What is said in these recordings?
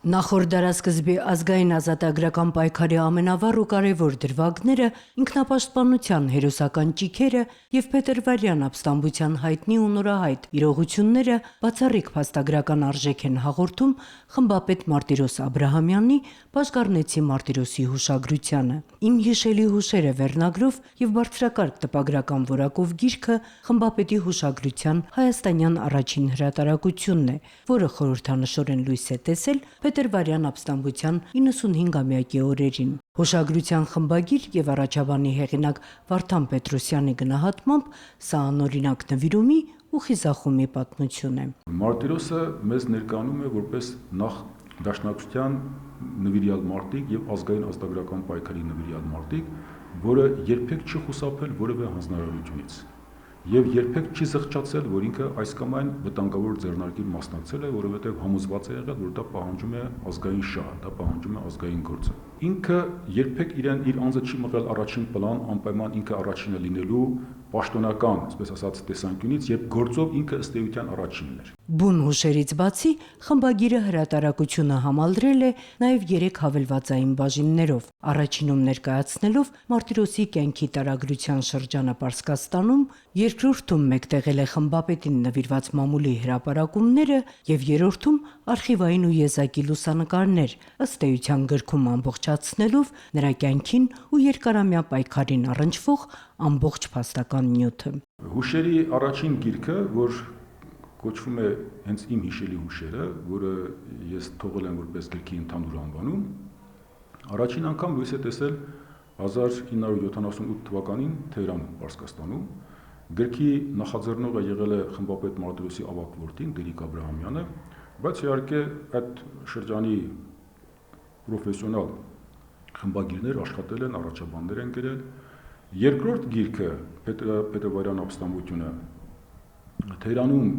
Նախորդ դարասկզբի ազգային ազատագրական պայքարի ամենավառ ու կարևոր դրվագները ինքնապաշտպանության հերոսական ճիգերը և փետրվարյան ապստամբության հայտնի ու նորահայտ իրողությունները բացառիկ փաստագրական արժեք են հաղորդում խմբապետ Մարտիրոս Աբրահամյանի Պաշկառնեցի Մարտիրոսի հուշագրությանը։ «Իմ հիշելի հուշերը» վերնագրով և բարձրակարգ տպագրական որակով գիրքը խմբապետի հուշագրության հայաստանյան առաջին հրատարակությունն է, որը խորհրդանշորեն լույս է տեսել փետրվարյան ապստամբության 95-ամյակի օրերին։ Հուշագրության խմբագիր և առաջաբանի հեղինակ Վարդան Պետրոսյանի գնահատմամբ սա անօրինակ նվիրումի ու խիզախումի պատմություն է։ Մարտիրոսը մեզ ներկայանում է որպես նախ դաշնակցության նվիրյալ մարտիկ և ազգային ազատագրական պայքարի նվիրյալ մարտիկ, որը երբեք չի խուսափել որևէ հանձնարարությունից և երբեք չի զղջացել, որ ինքը այս կամ այն վտանգավոր ձեռնարկին մասնակցել է, որովհետև համոզված է եղել, որ դա պահանջում է ազգային շահ, դա պահանջում է ազգային գործը։ Ինքը երբեք իր անձը չի մղել առաջին պլան, անպայման ինքը առաջինը լինելու պաշտոնական, այսպես ասած, տեսանկյունից, երբ գործով ինքը ըստ էության առաջինն էր։ Բուն հուշերից բացի խմբագիրը հրատարակությունը համալրել է նաև 3 հավելվածային բաժիններով, առաջինում ներկայացնելով Մարտիրոսի կյանքի տարագրության շրջանը Պարսկաստանում, երկրորդում մեկտեղել է խմբապետին նվիրված մամուլի հրապարակումները և երրորդում արխիվային ու եզակի լուսանկարներ, ըստ էության գրքում ամբողջացնելով նրա կյանքին ու երկարամյա պայքարին առնչվող ամբողջ փաստական նյութը։ Հուշերի առաջին գիրքը, որ կոչվում է հենց «Իմ հիշելի հուշերը», որը ես թողել եմ որպես գրքի ընդհանուր անվանում, առաջին անգամ լույս է տեսել 1978 թվականին Թեհրանում, Պարսկաստանում։ Գրքի նախաձեռնողը եղել է խմբապետ Մարտիրոսի ավագ որդին Դերիկ Աբրահամյանը, բայց իհարկե այդ շրջանի պրոֆեսիոնալ խմբագիրներ աշխատել են, առաջաբաններ են գրել։ Երկրորդ գիրքը Փետրվարյան ապստամբությունը Թեհրանում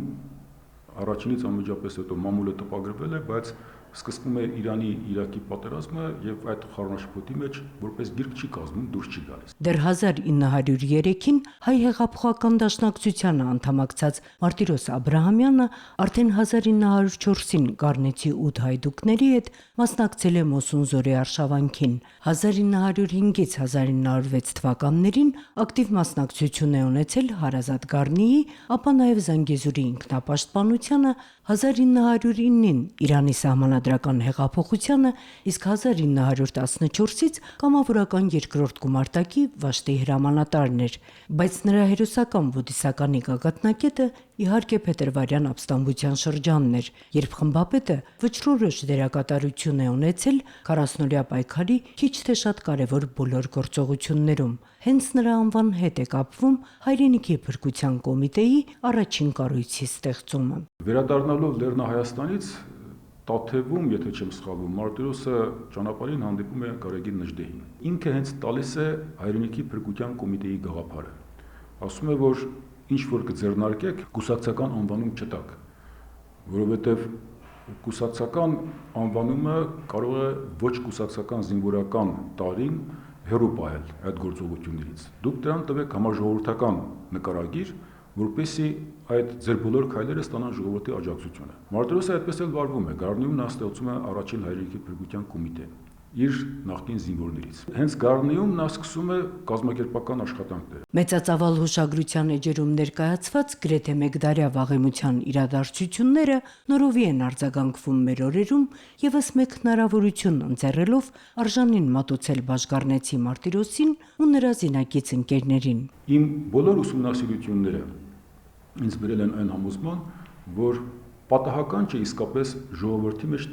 առաջինից անմիջապես հետո մամուլը տպագրվել է, բայց սկսվում է Իրանի-Իրաքի պատերազմը և այդ խառնաշփոթի մեջ որպես գիրք չի կազմում, դուրս չի գալիս։ Դեռ 1903-ին հայ հեղափոխական դաշնակցությանը անդամակցած Մարտիրոս Աբրահամյանը արդեն 1904-ին Գառնեցի 8 հայդուկների հետ մասնակցել է Մոսուն Զորի արշավանքին։ 1905-ից 1906 թվականներին ակտիվ մասնակցություն է ունեցել Հարազատ Գառնիի, ապա նաև Զանգեզուրի ինքնապաշտպանությանը, 1909-ին Իրանի սահմանադրական հեղափոխությանը, իսկ 1914-ից կամավորական երկրորդ գումարտակի Վաշտի հրամանատարն էր, բայց նրա հերոսական բուդիսականի գագաթնակետը իհարկե փետրվարյան ապստամբության շրջանն էր, երբ խմբապետը վճռորոշ դերակատարություն է ունեցել 40-օրյա պայքարի քիչ թե շատ կարևոր բոլոր գործողություններում։ Հենց նրա անվան հետ է կապվում Հայրենիքի փրկության կոմիտեի առաջին կառույցի ստեղծումը։ Վերադառնալով Լեռնահայաստանից Տաթևում, եթե չեմ սխալվում, Մարտիրոսը ճանապարհին հանդիպում է Գարեգին Նժդեհին։ Ինքը հենց տալիս է Հայրենիքի փրկության կոմիտեի գաղափարը։ Ասում է, որ ինչ որ կձեռնարկեք, կուսակցական անվանում չտաք, որովհետև կուսակցական անվանումը կարող է ոչ կուսակցական զինվորական տարրին հեռու պահել այդ գործողություններից։ Դուք դրան տվեք համաժողովրդական նկարագիր, որպեսզի այդ ձեր բոլոր քայլերը ստանան ժողովրդի աջակցությունը։ Մարտիրոսը այդպես էլ վարվում է։ Գառնիում նա ստեղծում է առաջին Հայրենիքի փրկության կոմիտե իր նախկին զինվորներից։ Հենց Գառնիում նա սկսում է կազմակերպական աշխատանքներ։ Մեծածավալ հուշագրության էջերում ներկայացված գրեթե մեկդարյա վաղեմության իրադարձությունները նորովի են արձագանքվում մեր օրերում, ևս մեկ հնարավորություն ընձեռելով արժանին մատուցել Բաշկառնեցի Մարտիրոսին ու նրա զինակից ընկերներին։ Իմ բոլոր ուսումնասիրությունները ինձ բերել են այն համոզման, որ պատահական չէ իսկապես ժողովրդի մեջ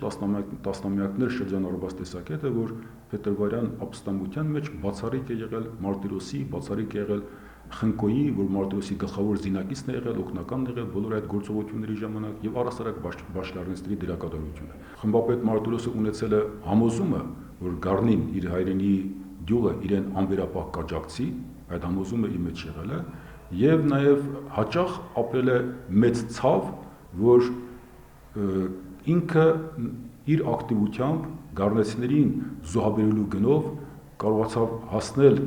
տասնամյակներ շրջանառված տեսակետը, որ փետրվարյան ապստամբության մեջ բացառիկ է եղել Մարտիրոսի, բացառիկ է եղել Խնկոյի, որ Մարտիրոսի գլխավոր զինակիցն է եղել, օգնականն է եղել բոլոր այդ գործողությունների ժամանակ եւ առհասարակ Բաշկառնեցի դերակատարությունը։ Խմբապետ Մարտիրոսը ունեցել է համոզումը, որ Գառնին իր հայրենի գյուղը իրեն անվերապահ կաջակցի, այդ համոզումը իր մեջ եղել է, եւ նաեւ հաճախ ապրել է մեծ ցավ, որ ինքը իր ակտիվությամբ գառնեցիներին զոհաբերելու գնով կարողացավ հասնել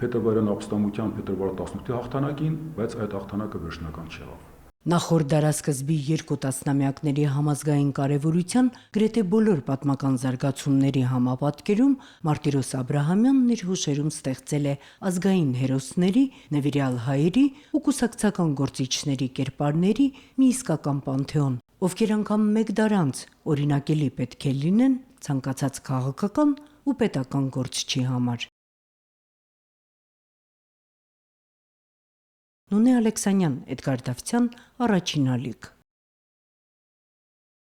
փետրվարյան ապստամբության փետրվար 18-ի հաղթանակին, բայց այդ հաղթանակը վերջնական չեղավ։ Նախորդ դարասկզբի 2 տասնամյակների համազգային կարևորության գրեթե բոլոր պատմական զարգացումների համապատկերում Մարտիրոս Աբրահամյանն իր հուշերում ստեղծել է ազգային հերոսների, նվիրյալ հայերի ու կուսակցական գործիչների կերպարների մի իսկական պանթեոն, ովքեր անգամ մեկ դար անց օրինակելի պետք է լինեն ցանկացած քաղաքական ու պետական գործչի համար։ Նունե Ալեքսանյան, Էդգար Դավթյան, Առաջին ալիք։